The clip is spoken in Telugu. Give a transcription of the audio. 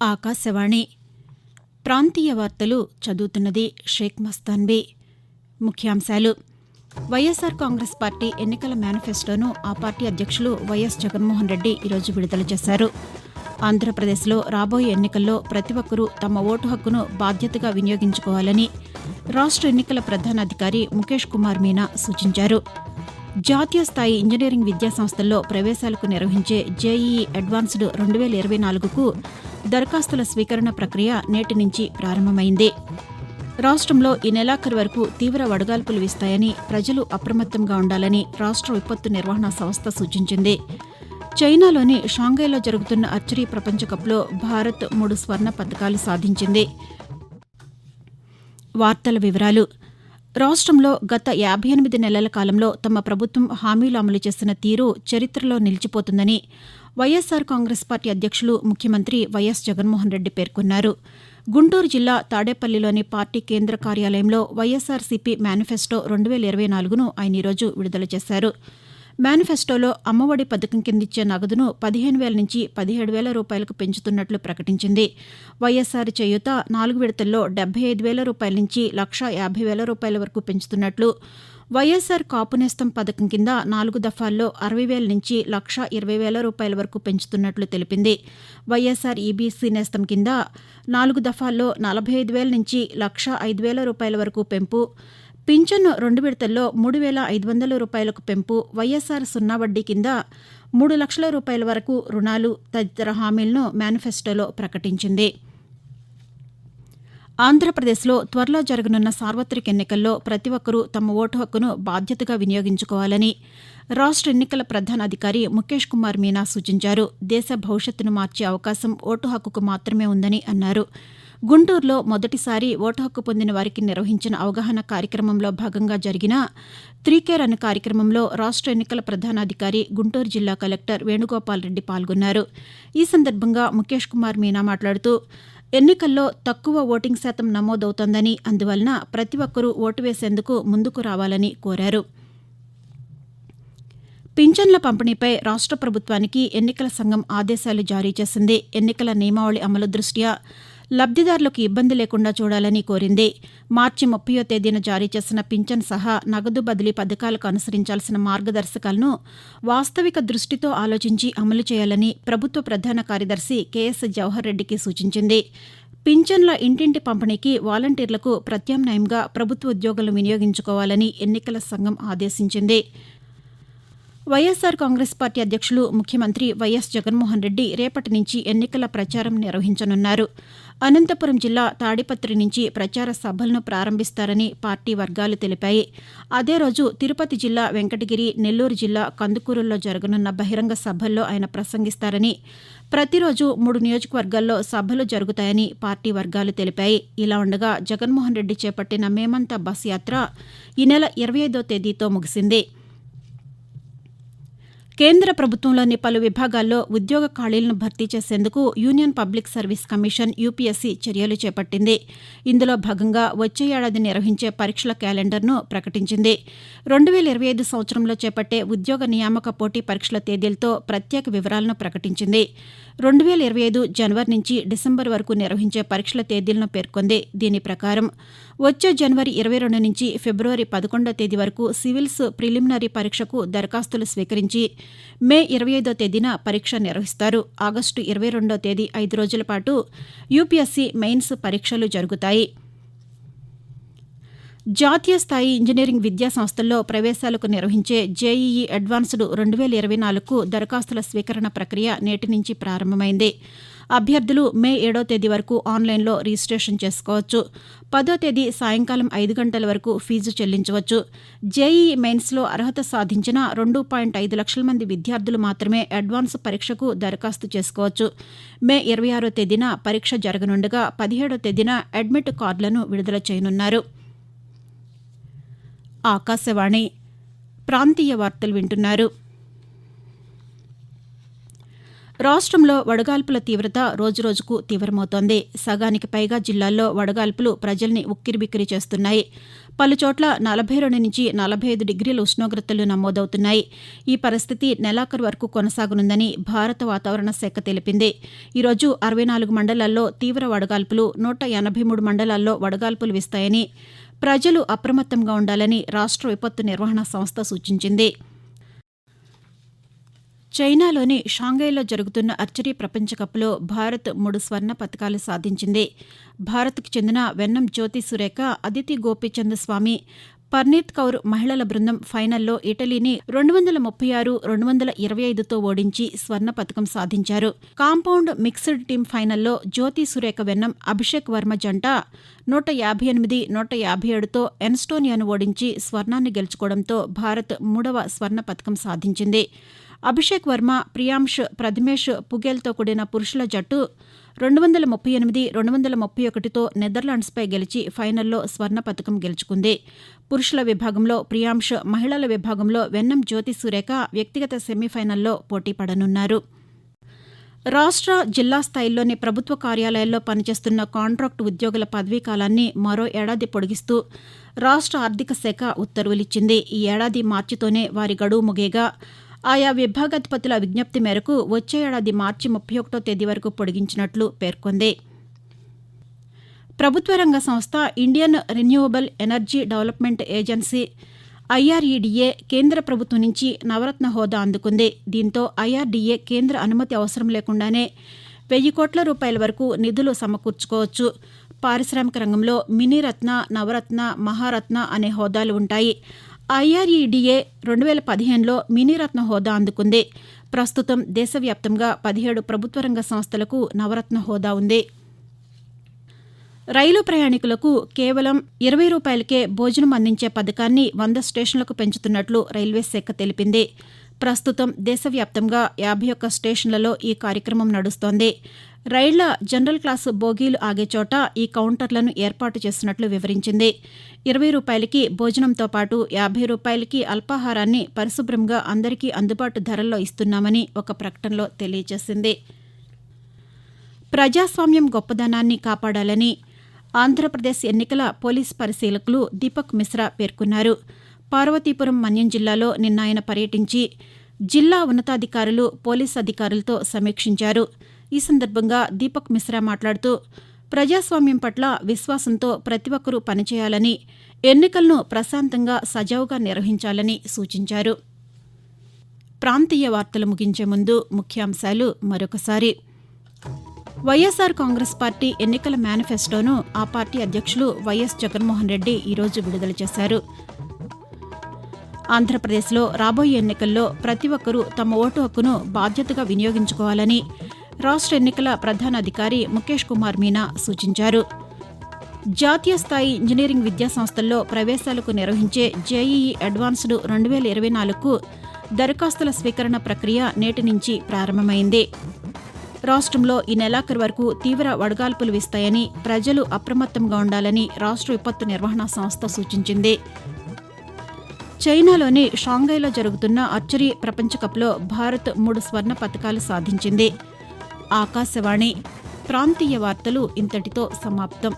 ఆకాశవాణి ప్రాంతీయ వార్తలు చదువుతున్నది షేక్ మస్తాన్బీ. ముఖ్యాంశాలు: వైఎస్సార్ కాంగ్రెస్ పార్టీ ఎన్నికల మేనిఫెస్టోను ఆ పార్టీ అధ్యక్షులు వైఎస్ జగన్మోహన్ రెడ్డి ఈరోజు విడుదల చేశారు. ఆంధ్రప్రదేశ్లో రాబోయే ఎన్నికల్లో ప్రతి ఒక్కరూ తమ ఓటు హక్కును బాధ్యతగా వినియోగించుకోవాలని రాష్ట్ర ఎన్నికల ప్రధానాధికారి ముఖేష్ కుమార్ మీనా సూచించారు. జాతీయ స్థాయి ఇంజనీరింగ్ విద్యాసంస్థల్లో ప్రవేశాలకు నిర్వహించే జేఈఈ అడ్వాన్స్డ్ 2024కు దరఖాస్తుల స్వీకరణ ప్రక్రియ నేటి నుంచి ప్రారంభమైంది. రాష్ట్రంలో ఈ నెలాఖరు వరకు తీవ్ర వడగాల్పులు వీస్తాయని, ప్రజలు అప్రమత్తంగా ఉండాలని రాష్ట్ర విపత్తు నిర్వహణ సంస్థ సూచించింది. చైనాలోని షాంఘైలో జరుగుతున్న ఆర్చరీ ప్రపంచ కప్లో భారత్ 3 స్వర్ణ పతకాలు సాధించింది. వార్తల వివరాలు: రాష్ట్రంలో గత 58 నెలల కాలంలో తమ ప్రభుత్వం హామీలు అమలు చేసిన తీరు చరిత్రలో నిలిచిపోతుందని వైఎస్సార్ కాంగ్రెస్ పార్టీ అధ్యక్షులు, ముఖ్యమంత్రి వైఎస్ జగన్మోహన్ రెడ్డి పేర్కొన్నారు. గుంటూరు జిల్లా తాడేపల్లిలోని పార్టీ కేంద్ర కార్యాలయంలో వైఎస్సార్సీపీ మేనిఫెస్టో 2024ను ఆయన ఈరోజు విడుదల చేశారు. మేనిఫెస్టోలో అమ్మఒడి పథకం కిందిచ్చే నగదును 15,000 నుంచి 17,000 రూపాయలకు పెంచుతున్నట్లు ప్రకటించింది. వైఎస్సార్ చేయూత 4 విడతల్లో 75,000 రూపాయల నుంచి 1,50,000 రూపాయల వరకు పెంచుతున్నట్లు, వైఎస్సార్ కాపు నేస్తం పథకం కింద 4 దఫాల్లో 60,000 నుంచి 1,20,000 రూపాయల వరకు పెంచుతున్నట్లు తెలిపింది. వైఎస్సార్ ఈబీసీ నేస్తం కింద 4 దఫాల్లో 45,000 నుంచి 1,05,000 రూపాయల వరకు పెంపు, పింఛన్ను 2 విడతల్లో 3,500 రూపాయలకు పెంపు, వైఎస్సార్ సున్నా వడ్డీ కింద 3 లక్షల రూపాయల వరకు రుణాలు తదితర హామీలను మేనిఫెస్టోలో ప్రకటించింది. ఆంధ్రప్రదేశ్లో త్వరలో జరగనున్న సార్వత్రిక ఎన్నికల్లో ప్రతి ఒక్కరూ తమ ఓటు హక్కును బాధ్యతగా వినియోగించుకోవాలని రాష్ట్ర ఎన్నికల ప్రధానాధికారి ముఖేష్ కుమార్ మీనా సూచించారు. దేశ భవిష్యత్తును మార్చే అవకాశం ఓటు హక్కుకు మాత్రమే ఉందని అన్నారు. గుంటూరులో మొదటిసారి ఓటు హక్కు పొందిన వారికి నిర్వహించిన అవగాహన కార్యక్రమంలో భాగంగా జరిగిన 3K రన్ కార్యక్రమంలో రాష్ట్ర ఎన్నికల ప్రధానాధికారి, గుంటూరు జిల్లా కలెక్టర్ వేణుగోపాల్ రెడ్డి పాల్గొన్నారు. ఈ సందర్భంగా ముఖేష్ కుమార్ మీనా మాట్లాడుతూ, ఎన్నికల్లో తక్కువ ఓటింగ్ శాతం నమోదవుతోందని, అందువలన ప్రతి ఒక్కరూ ఓటు వేసేందుకు ముందుకు రావాలని కోరారు. పింఛన్ల పంపిణీపై రాష్ట్ర ప్రభుత్వానికి ఎన్నికల సంఘం ఆదేశాలు జారీ చేసింది. ఎన్నికల నియమావళి అమలు దృష్ట్యా లబ్దిదారులకు ఇబ్బంది లేకుండా చూడాలని కోరింది. మార్చి 30వ తేదీన జారీ చేసిన పింఛన్ సహా నగదు బదిలీ పథకాలకు అనుసరించాల్సిన మార్గదర్శకాలను వాస్తవిక దృష్టితో ఆలోచించి అమలు చేయాలని ప్రభుత్వ ప్రధాన కార్యదర్శి కెఎస్ జవహర్ రెడ్డికి సూచించింది. పింఛన్ల ఇంటింటి పంపిణీకి వాలంటీర్లకు ప్రత్యామ్నాయంగా ప్రభుత్వ ఉద్యోగులను వినియోగించుకోవాలని ఎన్నికల సంఘం ఆదేశించింది. వైఎస్సార్ కాంగ్రెస్ పార్టీ అధ్యక్షులు, ముఖ్యమంత్రి వైఎస్ జగన్మోహన్ రెడ్డి రేపటి నుంచి ఎన్నికల ప్రచారం నిర్వహించనున్నారు. అనంతపురం జిల్లా తాడిపత్రి నుంచి ప్రచార సభలను ప్రారంభిస్తారని పార్టీ వర్గాలు తెలిపాయి. అదే రోజు తిరుపతి జిల్లా వెంకటగిరి, నెల్లూరు జిల్లా కందుకూరుల్లో జరగనున్న బహిరంగ సభల్లో ఆయన ప్రసంగిస్తారని, ప్రతిరోజు 3 నియోజకవర్గాల్లో సభలు జరుగుతాయని పార్టీ వర్గాలు తెలిపాయి. ఇలా ఉండగా జగన్మోహన్ రెడ్డి చేపట్టిన మేమంతా బస్ యాత్ర ఈ నెల 25వ తేదీతో ముగిసింది. కేంద్ర ప్రభుత్వంలోని పలు విభాగాల్లో ఉద్యోగ ఖాళీలను భర్తీ చేసేందుకు union public service commission UPSC చర్యలు చేపట్టింది. ఇందులో భాగంగా వచ్చే ఏడాది నిర్వహించే పరీక్షల క్యాలెండర్ను ప్రకటించింది. 2025 సంవత్సరంలో చేపట్టే ఉద్యోగ నియామక పోటీ పరీక్షల తేదీలతో ప్రత్యేక వివరాలను ప్రకటించింది. 2025 జనవరి నుంచి డిసెంబర్ వరకు నిర్వహించే పరీక్షల తేదీలను పేర్కొంది. దీని ప్రకారం వచ్చే జనవరి 22 నుంచి ఫిబ్రవరి 11వ తేదీ వరకు సివిల్స్ ప్రిలిమినరీ పరీక్షకు దరఖాస్తులు స్వీకరించి మే 25వ తేదీన పరీక్ష నిర్వహిస్తారు. ఆగస్టు 22వ తేదీ 5 రోజుల పాటు యూపీఎస్సీ మెయిన్స్ పరీక్షలు జరుగుతాయి. జాతీయ స్థాయి ఇంజనీరింగ్ విద్యాసంస్థల్లో ప్రవేశాలకు నిర్వహించే జేఈఈ అడ్వాన్స్డ్ 2024కు దరఖాస్తుల స్వీకరణ ప్రక్రియ నేటి నుంచి ప్రారంభమైంది. అభ్యర్థులు మే 7వ తేదీ వరకు ఆన్లైన్లో రిజిస్ట్రేషన్ చేసుకోవచ్చు. 10వ తేదీ సాయంకాలం 5 గంటల వరకు ఫీజు చెల్లించవచ్చు. జేఈఈ మెయిన్స్లో అర్హత సాధించిన 2.5 లక్షల మంది విద్యార్థులు మాత్రమే అడ్వాన్స్ పరీక్షకు దరఖాస్తు చేసుకోవచ్చు. మే 26వ తేదీన పరీక్ష జరగనుండగా 17వ తేదీన అడ్మిట్ కార్డులను విడుదల చేయనున్నారు. ఆకాశవాణి ప్రాంతీయ వార్తలు వింటున్నారు. రాష్ట్రంలో వడగాల్పుల తీవ్రత రోజురోజుకు తీవ్రమవుతోంది. సగానికి పైగా జిల్లాల్లో వడగాల్పులు ప్రజల్ని ఉక్కిరిబిక్కిరి చేస్తున్నాయి. పలుచోట్ల 42 నుంచి 45 డిగ్రీల ఉష్ణోగ్రతలు నమోదవుతున్నాయి. ఈ పరిస్థితి నెలాఖరు వరకు కొనసాగనుందని భారత వాతావరణ శాఖ తెలిపింది. ఈరోజు 64 మండలాల్లో తీవ్ర వడగాల్పులు, 183 మండలాల్లో వడగాల్పులు వీస్తాయని, ప్రజలు అప్రమత్తంగా ఉండాలని రాష్ట్ర విపత్తు నిర్వహణ సంస్థ సూచించింది. చైనాలోని షాంఘైలో జరుగుతున్న ఆర్చరీ ప్రపంచ కప్లో భారత్ 3 స్వర్ణ పతకాలు సాధించింది. భారత్కు చెందిన వెన్నం జ్యోతి సురేఖ, అదితి గోపీచంద్ స్వామి, పర్నీత్ కౌర్ మహిళల బృందం ఫైనల్లో ఇటలీని 236-225తో ఓడించి స్వర్ణ పతకం సాధించారు. కాంపౌండ్ మిక్స్డ్ టీమ్ ఫైనల్లో జ్యోతి సురేఖ వెన్నం, అభిషేక్ వర్మ జంట 158-157తో ఎన్స్టోనియాను ఓడించి స్వర్ణాన్ని గెలుచుకోవడంతో భారత్ 3వ స్వర్ణ పతకం సాధించింది. అభిషేక్ వర్మ, ప్రియాంష్ ప్రథమేష్ పుగేల్తో కూడిన పురుషుల జట్టు 238-231తో నెదర్లాండ్స్పై గెలిచి ఫైనల్లో స్వర్ణ పతకం గెలుచుకుంది. పురుషుల విభాగంలో ప్రియాంష్, మహిళల విభాగంలో వెన్నం జ్యోతి సురేఖ వ్యక్తిగత సెమీఫైనల్లో పోటీ పడనున్నారు. రాష్ట్ర, జిల్లా స్థాయిల్లోని ప్రభుత్వ కార్యాలయాల్లో పనిచేస్తున్న కాంట్రాక్టు ఉద్యోగుల పదవీ కాలాన్ని మరో ఏడాది పొడిగిస్తూ రాష్ట్ర ఆర్థిక శాఖ ఉత్తర్వులిచ్చింది. ఈ ఏడాది మార్చితోనే వారి గడువు ముగియగా ఆయా విభాగాధిపతుల విజ్ఞప్తి మేరకు వచ్చే ఏడాది మార్చి 31వ తేదీ వరకు పొడిగించినట్లు పేర్కొంది. ప్రభుత్వ రంగ సంస్థ Indian renewable energy development agency IREDA కేంద్ర ప్రభుత్వం నుంచి నవరత్న హోదా అందుకుంది. దీంతో IRDA కేంద్ర అనుమతి అవసరం లేకుండానే 1000 కోట్ల రూపాయల వరకు నిధులు సమకూర్చుకోవచ్చు. పారిశ్రామిక రంగంలో మినీరత్న, నవరత్న, మహారత్న అనే హోదాలు ఉంటాయి. IREDA 2015లో మినీరత్న హోదా అందుకుంది. ప్రస్తుతం దేశవ్యాప్తంగా 17 ప్రభుత్వ రంగ సంస్థలకు నవరత్న హోదా ఉంది. రైలు ప్రయాణికులకు కేవలం ₹20కే భోజనం అందించే పథకాన్ని 100 స్టేషన్లకు పెంచుతున్నట్లు రైల్వే శాఖ తెలిపింది. ప్రస్తుతం దేశవ్యాప్తంగా 51 స్టేషన్లలో ఈ కార్యక్రమం నడుస్తోంది. రైళ్ల జనరల్ క్లాసు బోగీలు ఆగే చోట ఈ కౌంటర్లను ఏర్పాటు చేసినట్లు వివరించింది. ₹20కి భోజనంతో పాటు ₹50కి అల్పాహారాన్ని పరిశుభ్రంగా అందరికీ అందుబాటు ధరల్లో ఇస్తున్నామని ఒక ప్రకటనలో తెలియజేసింది. ప్రజాస్వామ్యం గొప్పదనాన్ని కాపాడాలని ఆంధ్రప్రదేశ్ ఎన్నికల పోలీస్ పరిశీలకులు దీపక్ మిశ్రా పేర్కొన్నారు. పార్వతీపురం, మన్యం జిల్లాలో నిన్న ఆయన పర్యటించి జిల్లా ఉన్నతాధికారులు, పోలీస్ అధికారులతో సమీక్షించారు. ఈ సందర్భంగా దీపక్ మిశ్రా మాట్లాడుతూ ప్రజాస్వామ్యం పట్ల విశ్వాసంతో ప్రతి ఒక్కరూ పనిచేయాలని, ఎన్నికలను ప్రశాంతంగా, సజావుగా నిర్వహించాలని సూచించారు. ప్రాంతీయ వార్తలు ముగించే ముందు ముఖ్యాంశాలు మరొకసారి. వైఎస్ఆర్ కాంగ్రెస్ పార్టీ ఎన్నికల మేనిఫెస్టోను ఆ పార్టీ అధ్యక్షులు వైఎస్ జగన్మోహన్ రెడ్డి ఈరోజు విడుదల చేశారు. ఆంధ్రప్రదేశ్లో రాబోయే ఎన్నికల్లో ప్రతి ఒక్కరూ తమ ఓటు హక్కును బాధ్యతగా వినియోగించుకోవాలని రాష్ట్ర ఎన్నికల ప్రధాన అధికారి ముఖేష్ కుమార్ మీనా సూచించారు. జాతీయ స్థాయి ఇంజనీరింగ్ విద్యా సంస్థల్లో ప్రవేశాలకు నిర్వహించే జేఈఈ అడ్వాన్స్డ్ 2024కు దరఖాస్తుల స్వీకరణ ప్రక్రియ నేటి నుంచి ప్రారంభమైంది. రాష్ట్రంలో ఈ నెలాఖరు వరకు తీవ్ర వడగాల్పులు వీస్తాయని, ప్రజలు అప్రమత్తంగా ఉండాలని రాష్ట్ర విపత్తు నిర్వహణ సంస్థ సూచించింది. చైనాలోని షాంఘైలో జరుగుతున్న ఆర్చరీ ప్రపంచ కప్లో భారత్ 3 స్వర్ణ పతకాలు సాధించింది. ఆకాశవాణి ప్రాంతీయ వార్తలు ఇంతటితో సమాప్తం.